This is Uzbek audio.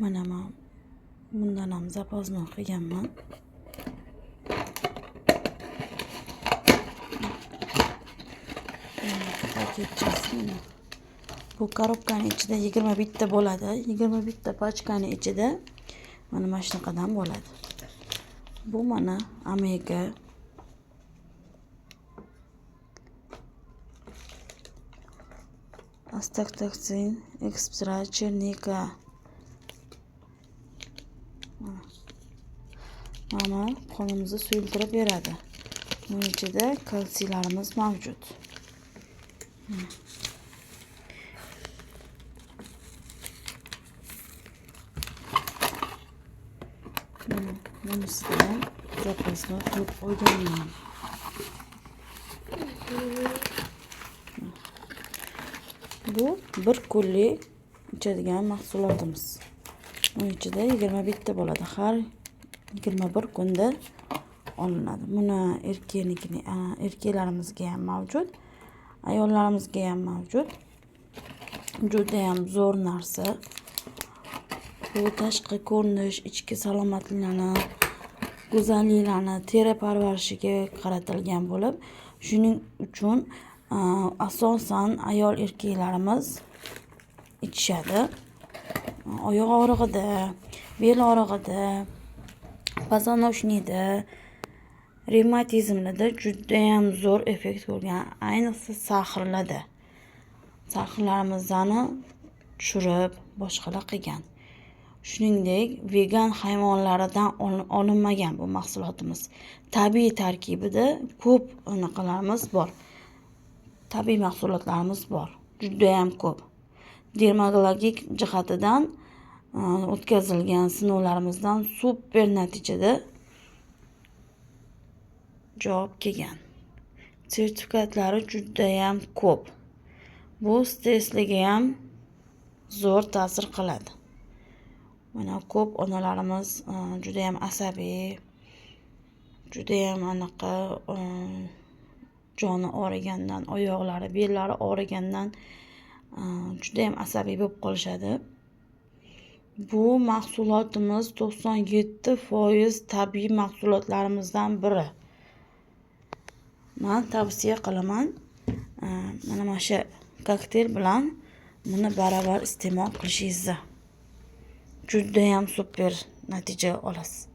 Mana men bundan ham zapozni qilganman. Paketchasi. Bu korobkaning ichida 21 ta bo'ladi. 21 ta pachkaning ichida mana shunaqadan bo'ladi. Bu mana Omega Astaxanthin Extra Chernika. Mana qonimizni suyultirib beradi. Buning ichida kalsiylarimiz mavjud. Bunisidan zapasni qilib qo'yganman. Bu bir kunlik ichadigan mahsulotimiz. Buning ichida 21 ta bo'ladi. Har 21 kunda olinadi. Buni erkaklarimizga ham mavjud, ayollarimizga ham mavjud. Juda ham zo'r narsa. Bu tashqi ko'rinish, ichki salomatlikni, go'zalliklarni, teri parvarishiga qaratilgan bo'lib, shuning uchun asosan ayol erkaklarimiz ichishadi. Oyoq og'rig'ida, bel og'rig'ida, pozonochnikda, revmatizmlarda juda ham zo'r effekt ko'rgan. Ayniqsa sahrlarda. Sahrlarimizni tushirib, boshqalar qilgan. Shuningdek, vegan hayvonlardan olinmagan bu mahsulotimiz. Tabiiy tarkibida ko'p anaqalarimiz bor. Tabiiy mahsulotlarimiz bor. Juda ham ko'p. Dermatologik jihatidan o'tkazilgan sinovlarimizdan super natijada javob kelgan. Sertifikatlari juda ham ko'p. Bu stressga ham zo'r ta'sir qiladi. Mana ko'p onalarimiz juda ham asabiy, juda ham anaqa joni og'rigandan, oyoqlari, bellari og'rigandan juda ham asabiy bo'lib qolishadi. Bu mahsulotimiz 97% tabiiy mahsulotlarimizdan biri. Men tavsiya qilaman. Mana shu kokteyl bilan buni baravar iste'mol qilishingizni. Juda ham super natija olasiz.